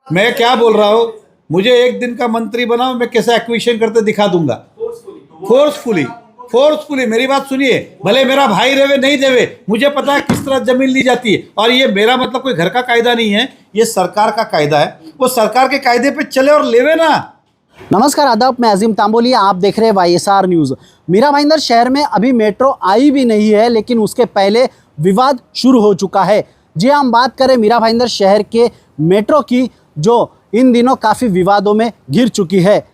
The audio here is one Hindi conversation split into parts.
मैं क्या बोल रहा हूँ, मुझे एक दिन का मंत्री बनाओ, मैं कैसे एक्विजिशन करते दिखा दूंगा। फोर्सफुली फोर्सफुली मेरी बात सुनिए, भले मेरा भाई देवे नहीं देवे, मुझे पता है किस तरह जमीन ली जाती है। और ये मेरा मतलब कोई घर का कायदा नहीं है, ये सरकार का कायदा है। वो सरकार के कायदे पे चले और लेवे ना। नमस्कार, आदाब। मैं अजीम तांबोलिया, आप देख रहे हैं वाईएसआर न्यूज़। मीरा भाईंदर शहर में अभी मेट्रो आई भी नहीं है, लेकिन उसके पहले विवाद शुरू हो चुका है। जी, हम बात करें मीरा भाईंदर शहर के मेट्रो की, जो इन दिनों काफ़ी विवादों में घिर चुकी है।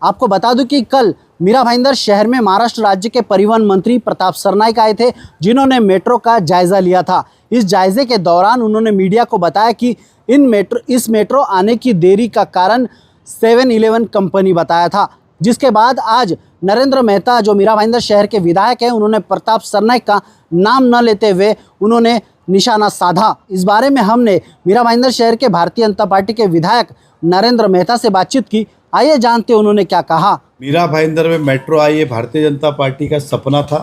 आपको बता दूं कि कल मीरा भाईंदर शहर में महाराष्ट्र राज्य के परिवहन मंत्री प्रताप सरनाईक आए थे, जिन्होंने मेट्रो का जायज़ा लिया था। इस जायजे के दौरान उन्होंने मीडिया को बताया कि इस मेट्रो आने की देरी का कारण 7-Eleven कंपनी बताया था। जिसके बाद आज नरेंद्र मेहता, जो मीरा भाईंदर शहर के विधायक हैं, उन्होंने प्रताप सरनाईक का नाम न लेते हुए उन्होंने निशाना साधा। इस बारे में हमने मीरा भाईंदर शहर के भारतीय जनता पार्टी के विधायक नरेंद्र मेहता से बातचीत की। आइए जानते हैं उन्होंने क्या कहा। मीरा भाईंदर में मेट्रो आई, ये भारतीय जनता पार्टी का सपना था।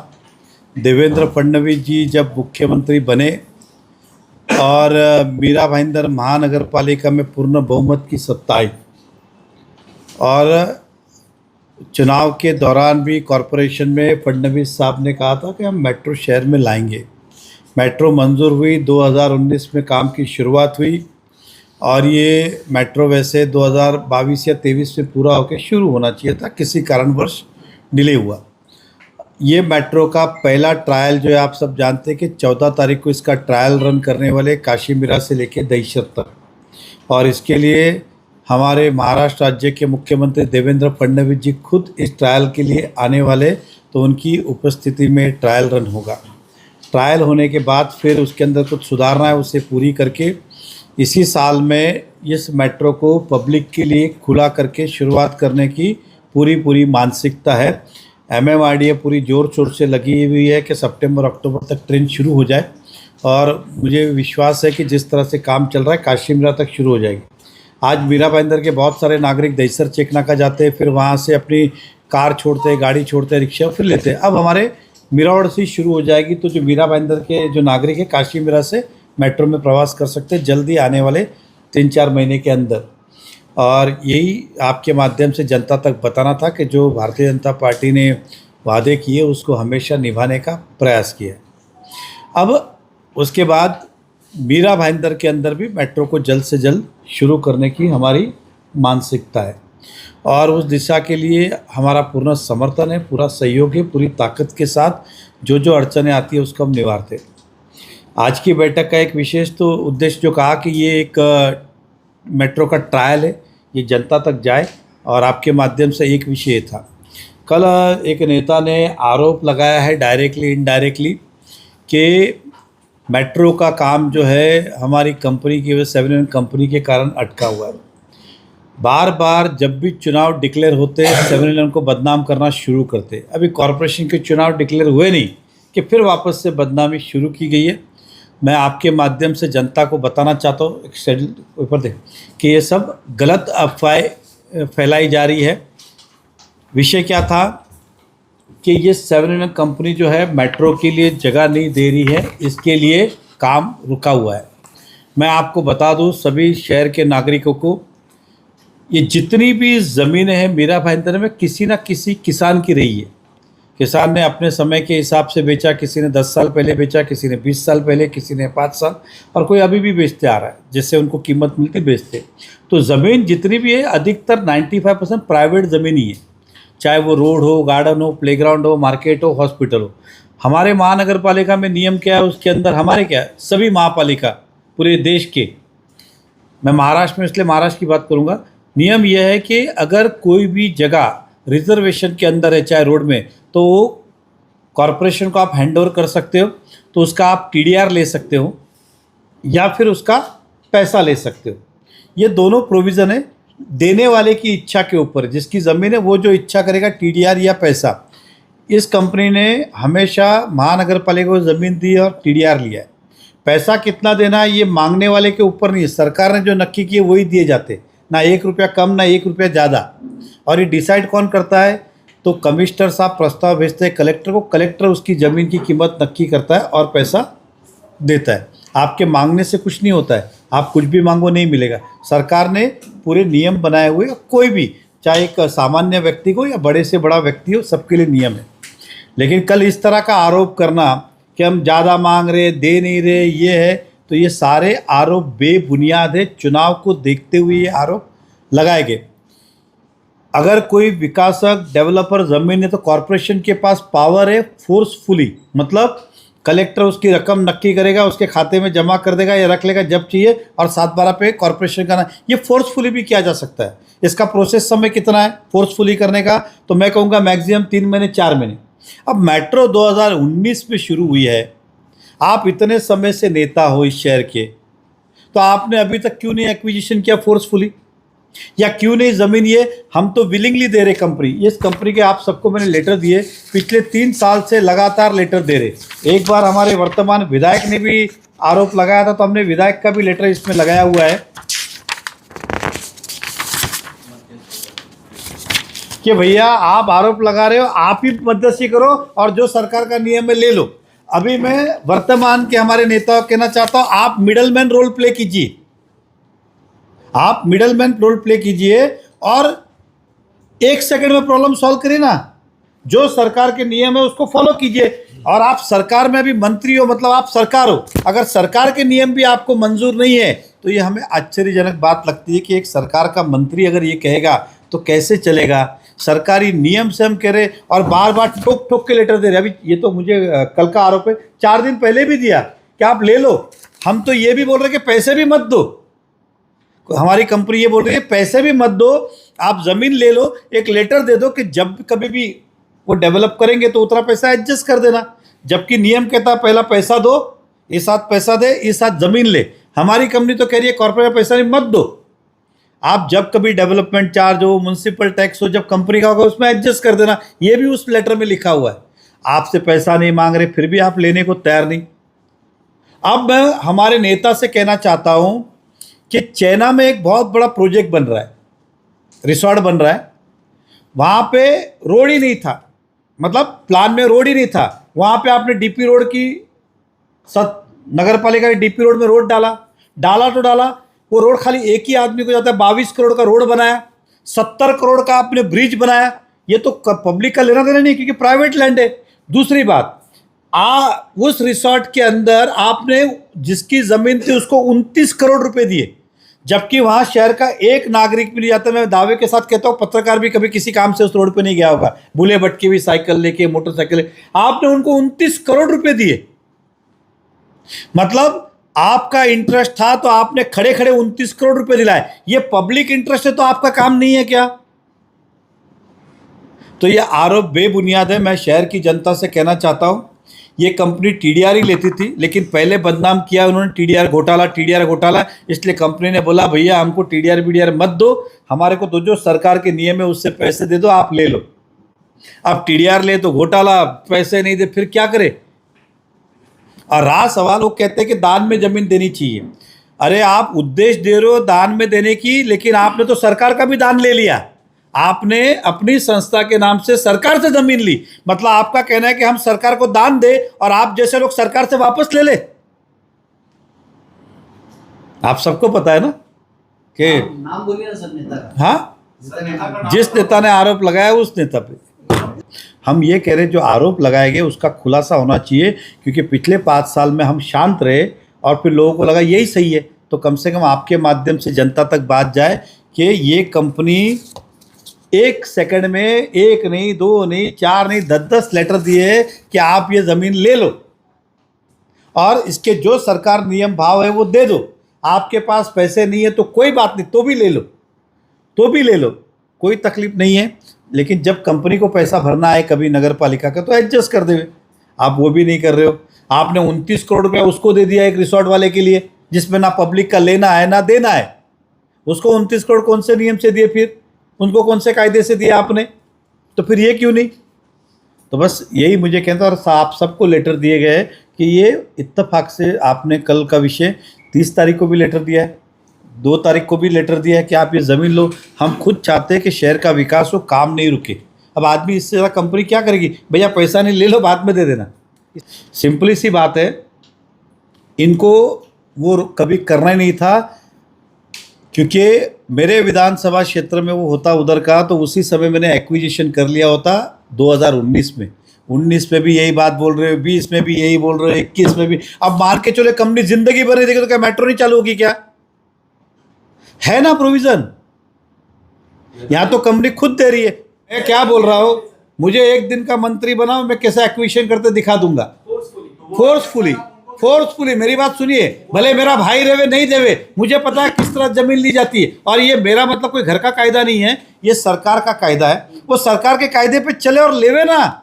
देवेंद्र फडणवीस जी जब मुख्यमंत्री बने और मीरा भाईंदर महानगर पालिका में पूर्ण बहुमत की सत्ता आई, और चुनाव के दौरान भी कॉरपोरेशन में फडणवीस साहब ने कहा था कि हम मेट्रो शहर में लाएंगे। मेट्रो मंजूर हुई, 2019 में काम की शुरुआत हुई, और ये मेट्रो वैसे 2022 या 23 में पूरा होकर शुरू होना चाहिए था, किसी कारणवश डिले हुआ। ये मेट्रो का पहला ट्रायल जो है, आप सब जानते हैं कि 14 तारीख को इसका ट्रायल रन करने वाले काशी मीरा से लेकर दहिसर तक, और इसके लिए हमारे महाराष्ट्र राज्य के मुख्यमंत्री देवेंद्र फडणवीस जी खुद इस ट्रायल के लिए आने वाले, तो उनकी उपस्थिति में ट्रायल रन होगा। ट्रायल होने के बाद फिर उसके अंदर कुछ सुधारना है, उसे पूरी करके इसी साल में इस मेट्रो को पब्लिक के लिए खुला करके शुरुआत करने की पूरी मानसिकता है। MMRDA पूरी ज़ोर शोर से लगी हुई है कि सितंबर-अक्टूबर तक ट्रेन शुरू हो जाए, और मुझे विश्वास है कि जिस तरह से काम चल रहा है काशी मीरा तक शुरू हो जाएगी। आज मीरा भाईंदर के बहुत सारे नागरिक दहिसर चेकनाका जाते हैं, फिर वहाँ से अपनी कार छोड़ते हैं, गाड़ी छोड़ते हैं, रिक्शा फिर लेते हैं। अब हमारे मीरा रोड से शुरू हो जाएगी, तो जो मीरा भाईंदर के जो नागरिक है काशी मीरा से मेट्रो में प्रवास कर सकते हैं जल्दी आने वाले 3-4 महीने के अंदर। और यही आपके माध्यम से जनता तक बताना था कि जो भारतीय जनता पार्टी ने वादे किए उसको हमेशा निभाने का प्रयास किया। अब उसके बाद मीरा भाईंदर के अंदर भी मेट्रो को जल्द से जल्द शुरू करने की हमारी मानसिकता है, और उस दिशा के लिए हमारा पूर्ण समर्थन है, पूरा सहयोग है। पूरी ताकत के साथ जो जो अड़चनें आती है उसको हम निवारते हैं। आज की बैठक का एक विशेष तो उद्देश्य जो कहा कि ये एक मेट्रो का ट्रायल है, ये जनता तक जाए, और आपके माध्यम से एक विषय था। कल एक नेता ने आरोप लगाया है डायरेक्टली इनडायरेक्टली कि मेट्रो का काम जो है हमारी कंपनी की वजह 7-Eleven कंपनी के कारण अटका हुआ है। बार बार जब भी चुनाव डिक्लेयर होते हैं 7-Eleven को बदनाम करना शुरू करते। अभी कॉरपोरेशन के चुनाव डिक्लेयर हुए नहीं कि फिर वापस से बदनामी शुरू की गई है। मैं आपके माध्यम से जनता को बताना चाहता हूँ, एक शेड्यूल ऊपर देख, कि ये सब गलत अफवाहें फैलाई जा रही है। विषय क्या था कि ये 7-Eleven कंपनी जो है मेट्रो के लिए जगह नहीं दे रही है, इसके लिए काम रुका हुआ है। मैं आपको बता दूं सभी शहर के नागरिकों को, ये जितनी भी ज़मीनें हैं मीरा भाईंदर में किसी न किसी किसान की रही है। किसान ने अपने समय के हिसाब से बेचा, किसी ने 10 साल पहले बेचा, किसी ने 20 साल पहले, किसी ने 5 साल, और कोई अभी भी बेचते आ रहा है, जिससे उनको कीमत मिलती बेचते। तो ज़मीन जितनी भी है अधिकतर 95% प्राइवेट ज़मीन ही है, चाहे वो रोड हो, गार्डन हो, प्लेग्राउंड हो, मार्केट हो, हॉस्पिटल हो। हमारे महानगर पालिका में नियम क्या है, उसके अंदर हमारे क्या है, सभी महापालिका पूरे देश के, मैं महाराष्ट्र में इसलिए महाराष्ट्र की बात करूँगा, नियम यह है कि अगर कोई भी जगह रिजर्वेशन के अंदर है, चाहे रोड में, तो कॉरपोरेशन को आप हैंड ओवर कर सकते हो, तो उसका आप TDR ले सकते हो या फिर उसका पैसा ले सकते हो। ये दोनों प्रोविज़न है, देने वाले की इच्छा के ऊपर। जिसकी ज़मीन है वो जो इच्छा करेगा, TDR या पैसा। इस कंपनी ने हमेशा महानगर पालिका को ज़मीन दी और TDR लिया है। पैसा कितना देना है ये मांगने वाले के ऊपर नहीं है, सरकार ने जो नक्की किए वही दिए जाते, ना 1 रुपया कम ना 1 रुपया ज़्यादा। और ये डिसाइड कौन करता है, तो कमिश्नर साहब प्रस्ताव भेजते हैं कलेक्टर को, कलेक्टर उसकी ज़मीन की कीमत नक्की करता है और पैसा देता है। आपके मांगने से कुछ नहीं होता है, आप कुछ भी मांगो नहीं मिलेगा। सरकार ने पूरे नियम बनाए हुए, कोई भी चाहे एक सामान्य व्यक्ति को या बड़े से बड़ा व्यक्ति हो, सबके लिए नियम है। लेकिन कल इस तरह का आरोप करना कि हम ज़्यादा मांग रहे, दे नहीं रहे, ये है, तो ये सारे आरोप बेबुनियाद है। चुनाव को देखते हुए ये आरोप लगाए गए। अगर कोई विकासक डेवलपर ज़मीन है तो कॉरपोरेशन के पास पावर है फोर्सफुली, मतलब कलेक्टर उसकी रकम नक्की करेगा, उसके खाते में जमा कर देगा या रख लेगा जब चाहिए, और 7/12 पे कॉरपोरेशन का ना, ये फोर्सफुली भी किया जा सकता है। इसका प्रोसेस समय कितना है फोर्सफुली करने का? तो मैं कहूँगा मैक्सिमम 3 महीने 4 महीने। अब मेट्रो 2019 में शुरू हुई है, आप इतने समय से नेता हो इस शहर के, तो आपने अभी तक क्यों नहीं एक्विजिशन किया फोर्सफुली, या क्यों नहीं ज़मीन? ये हम तो विलिंगली दे रहे कंपनी, इस कंपनी के आप सबको मैंने लेटर दिए, पिछले 3 साल से लगातार लेटर दे रहे। एक बार हमारे वर्तमान विधायक ने भी आरोप लगाया था, तो हमने विधायक का भी लेटर इसमें लगाया हुआ है कि भैया आप आरोप लगा रहे हो, आप ही मध्यस्थी करो और जो सरकार का नियम है ले लो। अभी मैं वर्तमान के हमारे नेताओं को कहना चाहता हूं, आप मिडलमैन रोल प्ले कीजिए, आप मिडलमैन रोल प्ले कीजिए और 1 सेकंड में प्रॉब्लम सॉल्व करिए ना। जो सरकार के नियम है उसको फॉलो कीजिए। और आप सरकार में भी मंत्री हो, मतलब आप सरकार हो, अगर सरकार के नियम भी आपको मंजूर नहीं है तो ये हमें आश्चर्यजनक बात लगती है कि एक सरकार का मंत्री अगर ये कहेगा तो कैसे चलेगा। सरकारी नियम से हम कह रहे और बार बार ठोक ठोक के लेटर दे रहे। अभी ये तो मुझे कल का आरोप है, 4 दिन पहले भी दिया कि आप ले लो। हम तो ये भी बोल रहे कि पैसे भी मत दो, हमारी कंपनी ये बोल रही है पैसे भी मत दो, आप ज़मीन ले लो, एक लेटर दे दो कि जब कभी भी वो डेवलप करेंगे तो उतना पैसा एडजस्ट कर देना। जबकि नियम कहता है पहला पैसा दो, इस साथ पैसा दे, इस साथ ज़मीन ले। हमारी कंपनी तो कह रही है कॉर्पोरेट पैसा नहीं मत दो, आप जब कभी डेवलपमेंट चार्ज हो, म्यूनसिपल टैक्स हो, जब कंपनी का होगा उसमें एडजस्ट कर देना। ये भी उस लेटर में लिखा हुआ है। आपसे पैसा नहीं मांग रहे फिर भी आप लेने को तैयार नहीं। अब मैं हमारे नेता से कहना चाहता हूं कि चाइना में एक बहुत बड़ा प्रोजेक्ट बन रहा है, रिसोर्ट बन रहा है, वहाँ पे रोड ही नहीं था, मतलब प्लान में रोड ही नहीं था। वहाँ पे आपने डीपी रोड की नगर पालिका की डीपी रोड में रोड डाला तो डाला, वो रोड खाली एक ही आदमी को जाता है। 22 करोड़ का रोड बनाया, 70 करोड़ का आपने ब्रिज बनाया। ये तो पब्लिक का लेना देना नहीं, क्योंकि प्राइवेट लैंड है। दूसरी बात, उस रिसोर्ट के अंदर आपने जिसकी ज़मीन थी उसको 29 करोड़ रुपए दिए, जबकि वहाँ शहर का एक नागरिक भी नहीं जाता। मैं दावे के साथ कहता हूँ पत्रकार भी कभी किसी काम से उस रोड पे नहीं गया होगा, भूले भटके भी साइकिल लेके, मोटरसाइकिल, आपने उनको 29 करोड़ रुपए दिए। मतलब आपका इंटरेस्ट था तो आपने खड़े खड़े 29 करोड़ रुपए दिलाए। ये पब्लिक इंटरेस्ट है तो आपका काम नहीं है क्या? तो ये आरोप बेबुनियाद है। मैं शहर की जनता से कहना चाहता हूं, ये कंपनी टीडीआर ही लेती थी, लेकिन पहले बदनाम किया उन्होंने टीडीआर घोटाला। इसलिए कंपनी ने बोला भैया हमको टीडीआर बीडीआर मत दो, हमारे को तो जो सरकार के नियम है उससे पैसे दे दो, आप ले लो। अब टीडीआर ले तो घोटाला, पैसे नहीं दे फिर क्या करे? और रहा सवाल, वो कहते हैं कि दान में जमीन देनी चाहिए। अरे आप उद्देश्य दे रहे हो दान में देने की, लेकिन आपने तो सरकार का भी दान ले लिया। आपने अपनी संस्था के नाम से सरकार से जमीन ली, मतलब आपका कहना है कि हम सरकार को दान दे और आप जैसे लोग सरकार से वापस ले ले। आप सबको पता है ना कि नाम बोलिए ना सर नेता का। हाँ, जिस नेता ने आरोप लगाया उस नेता पे हम ये कह रहे हैं जो आरोप लगाए गए उसका खुलासा होना चाहिए, क्योंकि पिछले 5 साल में हम शांत रहे और फिर लोगों को लगा यही सही है। तो कम से कम आपके माध्यम से जनता तक बात जाए कि ये कंपनी 1 सेकंड में 1 नहीं 2 नहीं 4 नहीं 10 लेटर दिए कि आप ये ज़मीन ले लो और इसके जो सरकार नियम भाव है वो दे दो। आपके पास पैसे नहीं है तो कोई बात नहीं, तो भी ले लो, कोई तकलीफ नहीं है। लेकिन जब कंपनी को पैसा भरना है कभी नगर पालिका का तो एडजस्ट कर देवे। आप वो भी नहीं कर रहे हो। आपने 29 करोड़ रुपया उसको दे दिया एक रिसोर्ट वाले के लिए, जिसमें ना पब्लिक का लेना है ना देना है। उसको 29 करोड़ कौन से नियम से दिए, फिर उनको कौन से कायदे से दिया आपने? तो फिर ये क्यों नहीं? तो बस यही मुझे कहता, और आप सबको लेटर दिए गए कि ये इत्तेफाक से आपने कल का विषय 30 तारीख को भी लेटर दिया है, 2 तारीख को भी लेटर दिया है कि आप ये ज़मीन लो। हम खुद चाहते हैं कि शहर का विकास हो, काम नहीं रुके। अब आदमी इससे ज़्यादा कंपनी क्या करेगी? भैया पैसा नहीं, ले लो बाद में दे देना। सिंपली सी बात है। इनको वो कभी करना ही नहीं था, क्योंकि मेरे विधानसभा क्षेत्र में वो होता उधर का, तो उसी समय मैंने एक्विजिशन कर लिया होता 2019 में। 19 में भी यही बात बोल रहे हो, 20 में भी यही बोल रहे हो, 21 में भी। अब मार के चले कंपनी जिंदगी भर नहीं देगी तो क्या मेट्रो नहीं चालू होगी क्या? है ना प्रोविजन? यहां तो कंपनी खुद दे रही है। मैं क्या बोल रहा हूं, मुझे एक दिन का मंत्री बनाओ, मैं कैसे एक्विजिशन करते दिखा दूंगा। फोर्सफुली मेरी बात सुनिए, भले मेरा भाई देवे नहीं देवे, मुझे पता है किस तरह जमीन ली जाती है। और ये मेरा मतलब कोई घर का कायदा नहीं है, ये सरकार का कायदा है। वो सरकार के कायदे पे चले और लेवे ना।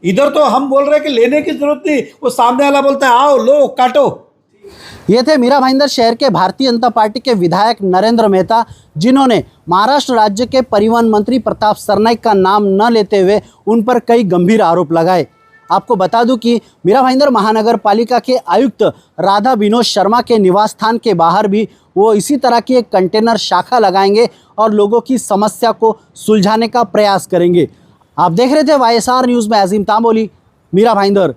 इधर तो हम बोल रहे हैं कि लेने की जरूरत नहीं, वो सामने वाला बोलता है आओ लो काटो। ये थे मीरा भाईंदर शहर के भारतीय जनता पार्टी के विधायक नरेंद्र मेहता, जिन्होंने महाराष्ट्र राज्य के परिवहन मंत्री प्रताप सरनाईक का नाम न लेते हुए उन पर कई गंभीर आरोप लगाए। आपको बता दूं कि मीरा भाईंदर महानगर पालिका के आयुक्त राधा विनोद शर्मा के निवास स्थान के बाहर भी वो इसी तरह की एक कंटेनर शाखा लगाएंगे और लोगों की समस्या को सुलझाने का प्रयास करेंगे। आप देख रहे थे YSR न्यूज़ में अजीम तांबोली, मीरा भाईंदर।